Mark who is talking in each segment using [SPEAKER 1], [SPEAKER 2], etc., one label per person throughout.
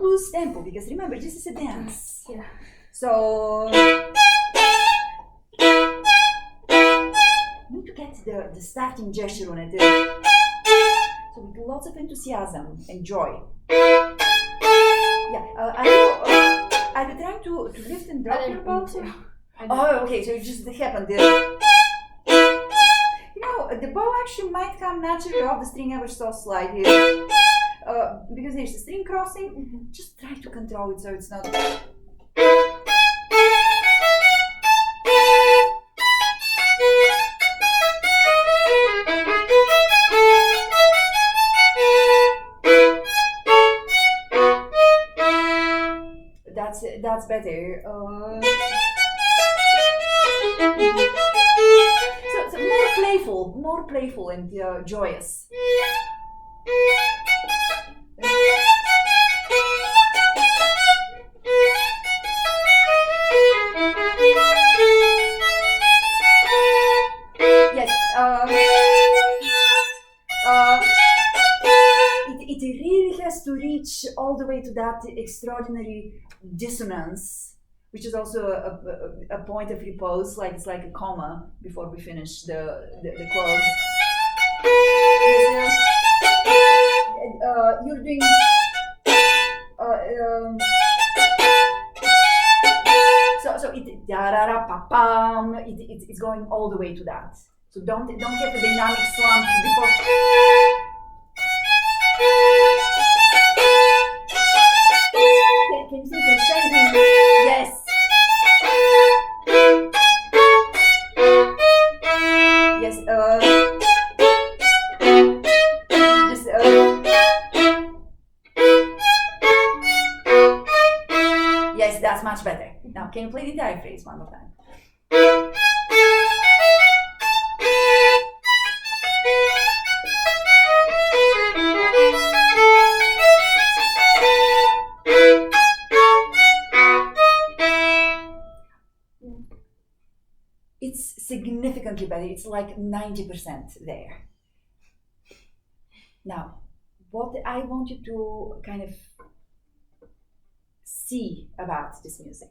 [SPEAKER 1] lose tempo because remember, this is a dance.
[SPEAKER 2] Yeah.
[SPEAKER 1] So need to get the starting gesture on it. So with lots of enthusiasm and joy. Yeah. Are you trying to lift and drop your bow? Oh, okay. So it just happened. The bow actually might come naturally off the string ever so slightly. Because there's a string crossing, just try to control it so it's not. That's better. So more playful and joyous. Yes. It really has to reach all the way to that extraordinary dissonance, which is also a point of repose, like it's like a comma before we finish the close. You're doing. So it's going all the way to that. So don't get the dynamic slump before. Can you see the shading? Yes. Yes. Yes, that's much better. Now, can you play the entire phrase one more time? It's significantly better. It's like 90% there. Now, what I want you to kind of see about this music.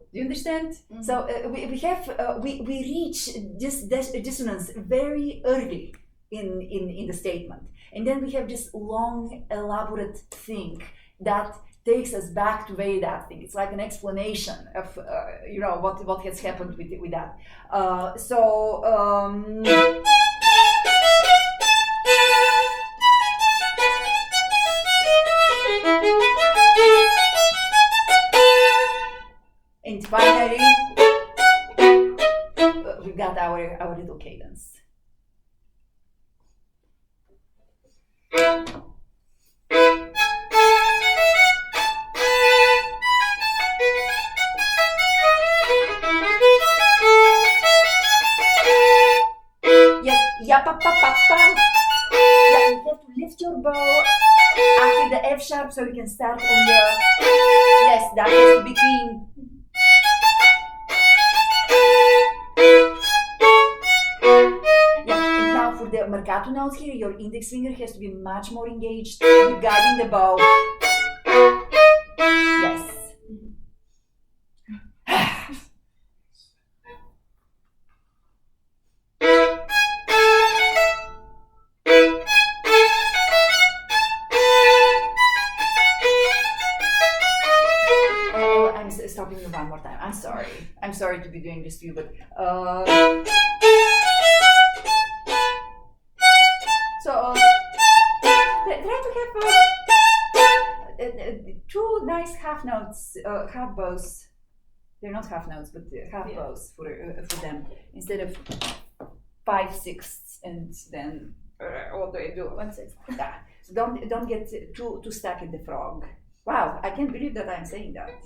[SPEAKER 1] Do you understand? Mm-hmm. So we reach this dissonance very early in the statement, and then we have this long elaborate thing that takes us back to where that thing. It's like an explanation of what has happened with that. And finally, we've got our little cadence. Yes, yeah, pa pa pa pa. Yeah, you have to lift your bow after the F sharp so you can start on the. Yes, that has to be clean. For the marcato notes here, your index finger has to be much more engaged with guiding the bow. Yes. Oh, I'm stopping you one more time. I'm sorry. I'm sorry to be doing this to you, but try to have two nice half notes, half bows. They're not half notes, but half bows for them instead of 5/6 and then what do I do? 1/6. Yeah. So don't get too stuck in the frog. Wow, I can't believe that I'm saying that.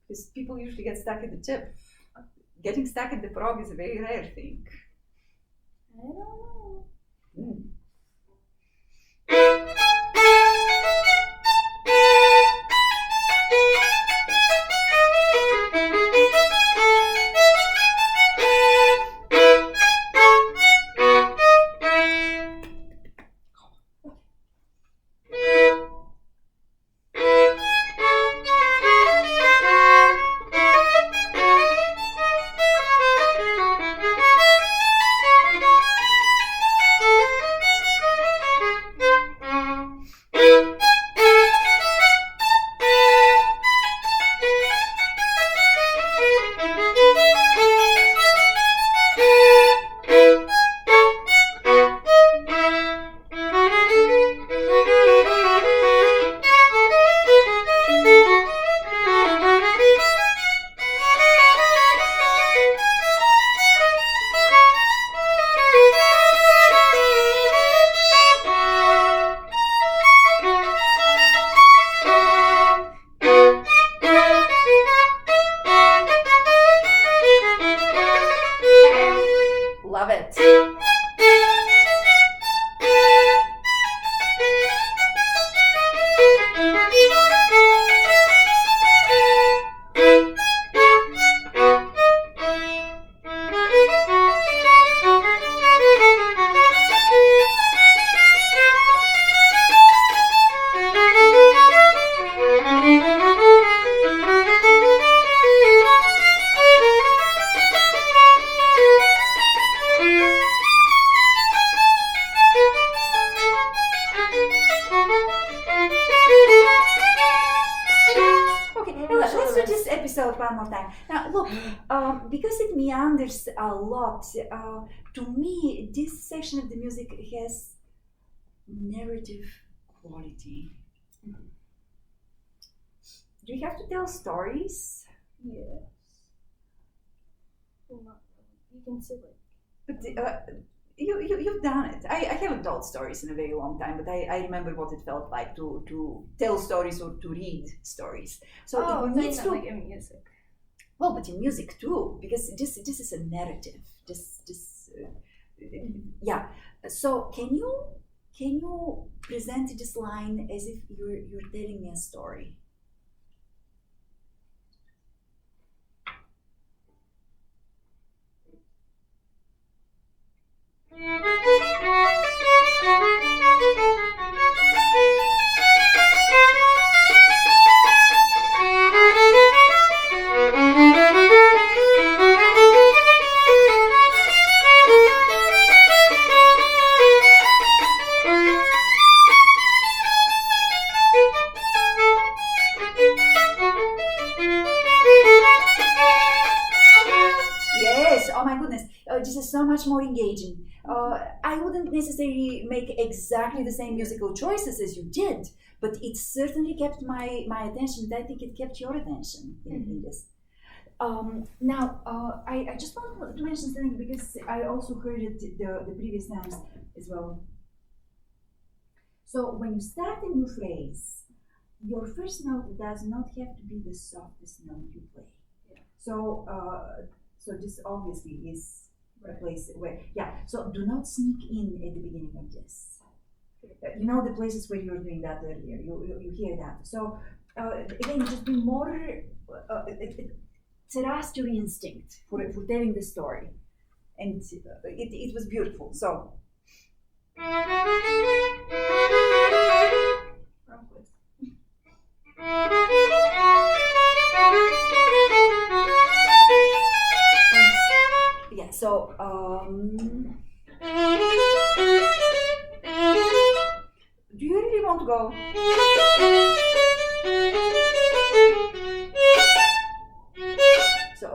[SPEAKER 1] Because people usually get stuck at the tip. Getting stuck at the frog is a very rare thing.
[SPEAKER 2] I don't know.
[SPEAKER 1] Love it. Let's do this episode one more time. Now, look, because it meanders a lot, to me, this section of the music has narrative quality. Do you have to tell stories?
[SPEAKER 2] Yes. Well, not really. You can say like.
[SPEAKER 1] But you've done it. I haven't told stories in a very long time, but I remember what it felt like to tell stories or to read stories. So it needs to
[SPEAKER 2] like in music.
[SPEAKER 1] Well, but in music too, because this is a narrative. Yeah. So can you present this line as if you're telling me a story? Yes, oh my goodness, this is so much more engaging. I wouldn't necessarily make exactly the same musical choices as you did, but it certainly kept my attention. I think it kept your attention in this. Now, I just want to mention something because I also heard it the previous times as well. So when you start a new phrase, your first note does not have to be the softest note you play.
[SPEAKER 2] Yeah.
[SPEAKER 1] So this obviously is a place where, so do not sneak in at the beginning of this. You know the places where you were doing that earlier, you hear that. So again, just be more, trust your instinct for telling the story. And it was beautiful, so.
[SPEAKER 2] Wrong place.
[SPEAKER 1] Yeah, so do you really want to go? So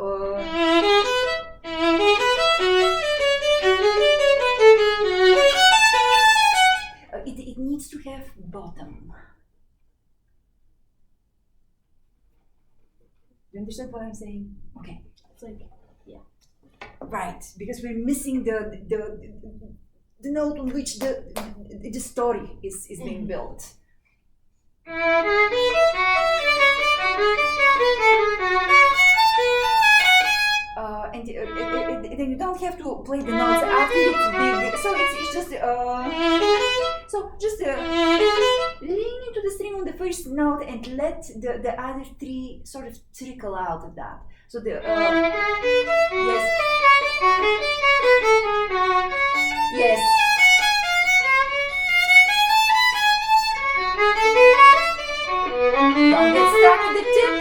[SPEAKER 1] it needs to have bottom. Do you understand what I'm saying? Okay.
[SPEAKER 2] It's like,
[SPEAKER 1] Right, because we're missing the note on which the story is being built. And then you don't have to play the notes after it's big. So it's just lean into the string on the first note and let the other three sort of trickle out of that. So the yes. Yes. Don't get stuck at the tip.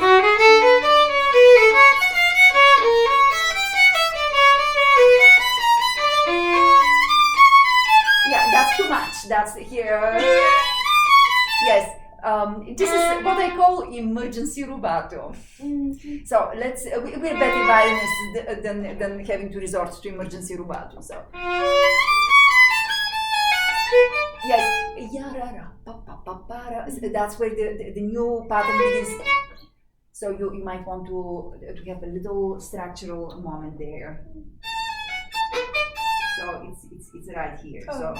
[SPEAKER 1] Yeah, that's too much. That's here. Yes. This is what I call emergency rubato. So we're better violinists than having to resort to emergency rubato. So yes, yarara, pa pa pa para. That's where the new pattern begins. So you might want to have a little structural moment there. So it's right here. So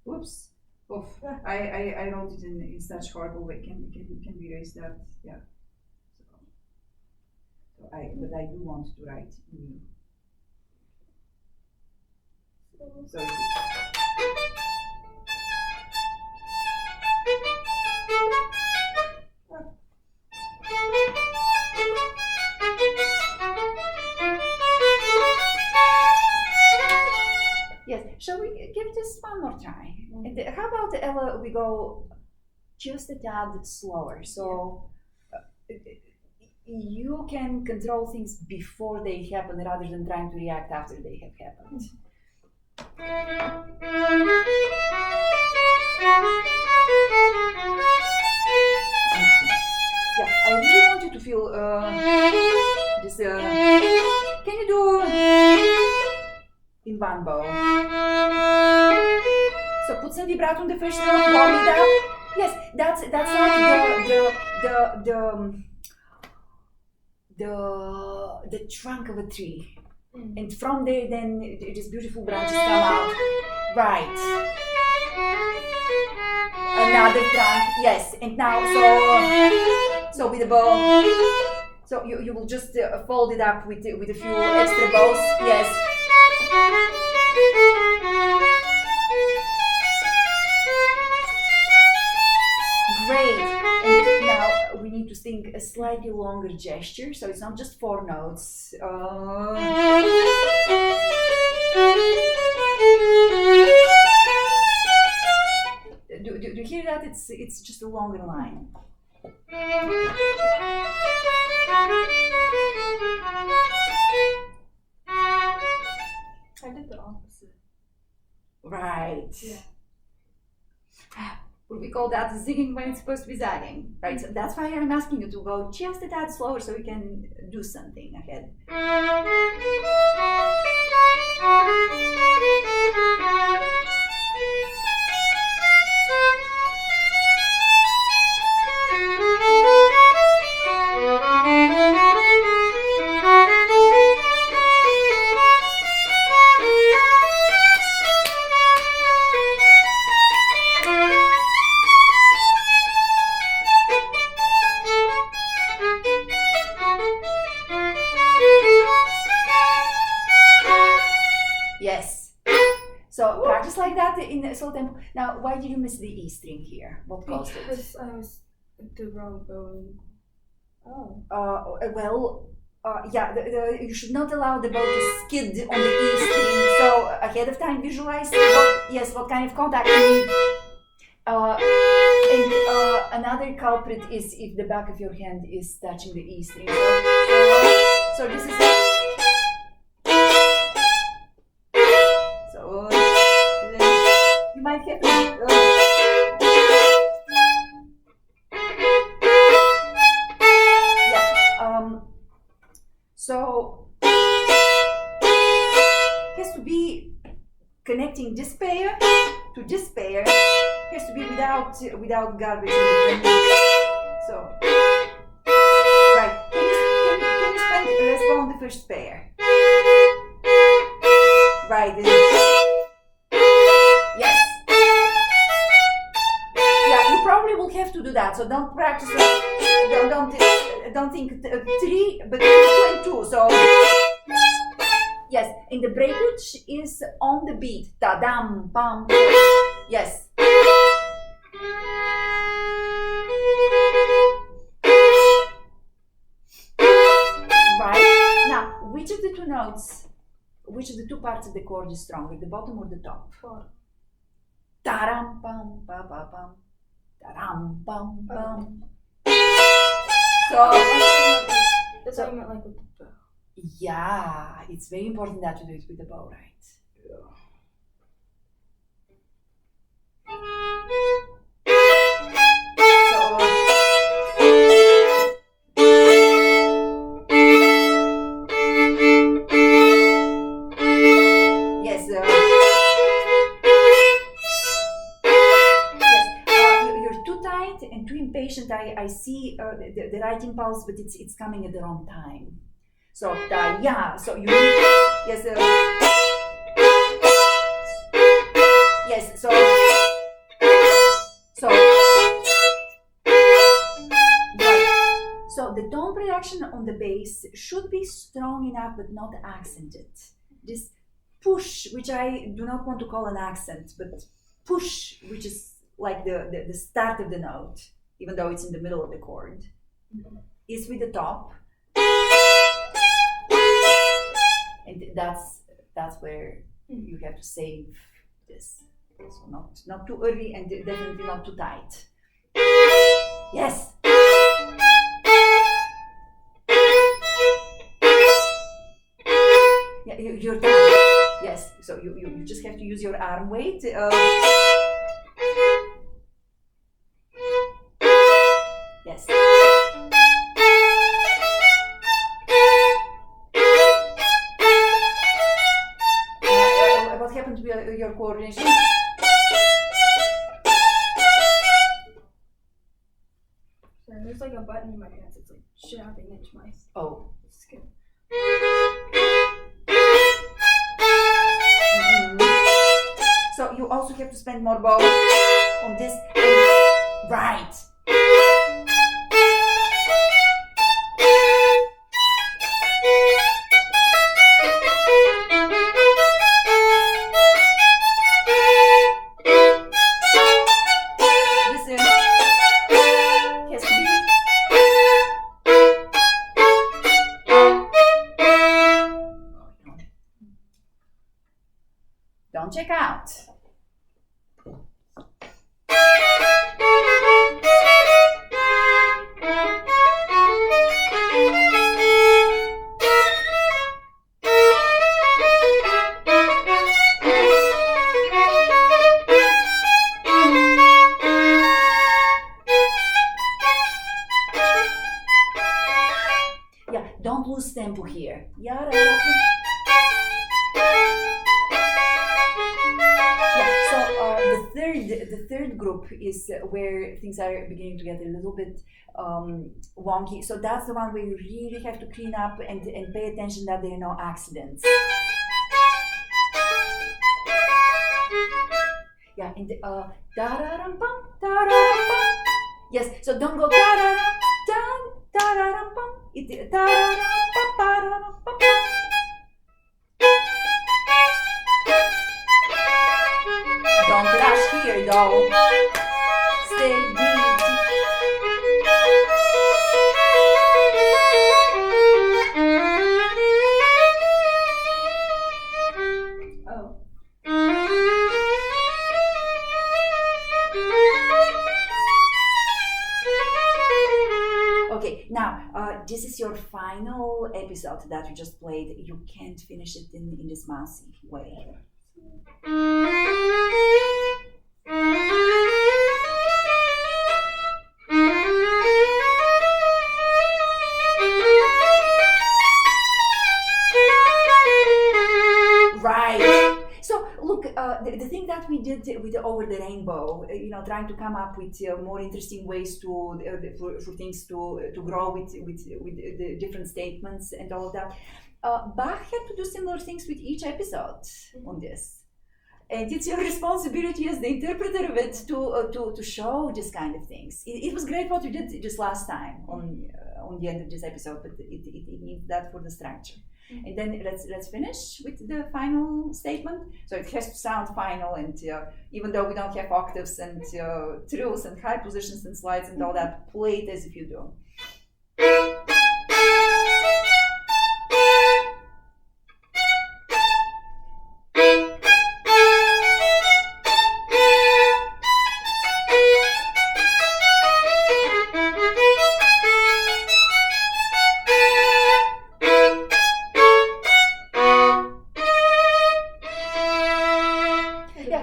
[SPEAKER 1] oops. Oof. I wrote it in such horrible way. Can we erase that? Yeah. But I do want to write new. So yes, shall we give this one more try? And how about Ella? We go just a tad slower, so you can control things before they happen rather than trying to react after they have happened. Yeah, I really want you to feel this. Can you do in one bow? So put some vibrato on the first note, warm it up. Yes, that's like the trunk of a tree, and from there then these beautiful branches come out. Right. Another trunk. Yes, and now so with the bow. So you will just fold it up with a few extra bows. Yes. Great. And now we need to sing a slightly longer gesture, so it's not just 4 notes. Do you hear that? It's just a longer line.
[SPEAKER 2] I did the opposite.
[SPEAKER 1] Right.
[SPEAKER 2] Yeah.
[SPEAKER 1] We call that zigging when it's supposed to be zagging, right? So that's why I'm asking you to go just a tad slower so we can do something ahead. Yes. So practice like that in the slow tempo. Now, why did you miss the E string here? What caused it?
[SPEAKER 2] Because I was the wrong bow. Oh.
[SPEAKER 1] Yeah, you should not allow the bow to skid on the E string. So ahead of time, visualize what kind of contact you need. And another culprit is if the back of your hand is touching the E string. So this is you might have to. So it has to be connecting this pair to this pair. It has to be without garbage in between. So right. Can you spend let's go on the first pair. Right. Yes. Yeah, you probably will have to do that. So don't practice. Don't think 3, but 2 and 2. So yes, and the breakage is on the beat. Da dam bam. Yes. Right. Now, which of the 2 notes? Which of the 2 parts of the chord is stronger, the bottom or the top? Taram pam pa pa pam. Taram pam pam. So
[SPEAKER 2] that's what I meant, like with the bow.
[SPEAKER 1] Yeah, it's very important that you do it with the bow, right? You're too tight and too impatient. I see the right impulse, but it's coming at the wrong time. So yeah. So you need yes. Yes. So right. So the tone production on the bass should be strong enough, but not accented. This push, which I do not want to call an accent, but push, which is like the start of the note, even though it's in the middle of the chord, is with the top. And that's where you have to save this. So not too early and definitely not too tight. Yes. Yeah, you're tight. Yes. So you just have to use your arm weight. Yes. What happened to your coordination?
[SPEAKER 2] There's like a button in my pants. It's like jabbing into my skin.
[SPEAKER 1] So you also have to spend more bow on this. Right. Don't check out. Yeah, don't lose tempo here. The third group is where things are beginning to get a little bit wonky. So that's the one where you really have to clean up and pay attention that there are no accidents. Yeah, and da-da-rum-bum, da-da-rum-bum. Yes, so don't go da-da-rum, da-da-rum-bum. It da-da-rum-bum. Don't rush here though. Stay deep.
[SPEAKER 2] Oh.
[SPEAKER 1] Okay, now this is your final episode that you just played. You can't finish it in this mousy way. Right. So look, the thing that we did with Over the Rainbow, trying to come up with more interesting ways to for things to grow with the different statements and all of that. Bach had to do similar things with each episode on this. And it's your responsibility as the interpreter of it to show this kind of things. It was great what you did just last time on the end of this episode, but it needs that for the structure. And then let's finish with the final statement. So it has to sound final, and even though we don't have octaves and trills and high positions and slides and all that, play it as if you do.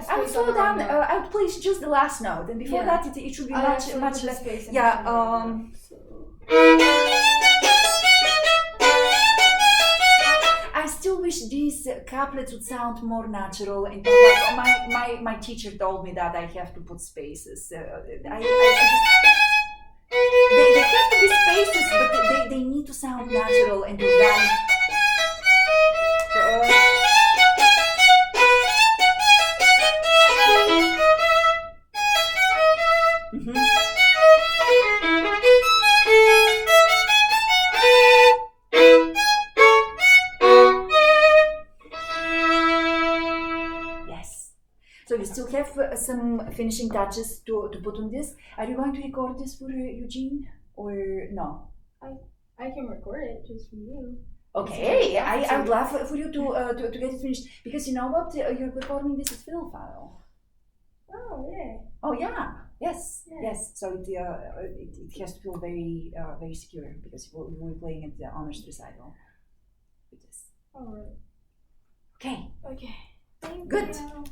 [SPEAKER 1] I would slow down. I would play just the last note, and before that, it should be much less. Yeah. I still wish these couplets would sound more natural. And my teacher told me that I have to put spaces. They have to be spaces, but they need to sound natural and organic. So you still have some finishing touches to put on this. Are you going to record this for Eugene or no?
[SPEAKER 2] I can record it just for you.
[SPEAKER 1] Okay, I would love for you to get it finished because you know what? You're performing this as fiddle file.
[SPEAKER 2] Oh yeah.
[SPEAKER 1] Oh yeah. Yes. So it has to feel very very secure because we're playing at the honors recital. With this.
[SPEAKER 2] All right.
[SPEAKER 1] Okay.
[SPEAKER 2] Okay. Thank
[SPEAKER 1] Good.
[SPEAKER 2] you.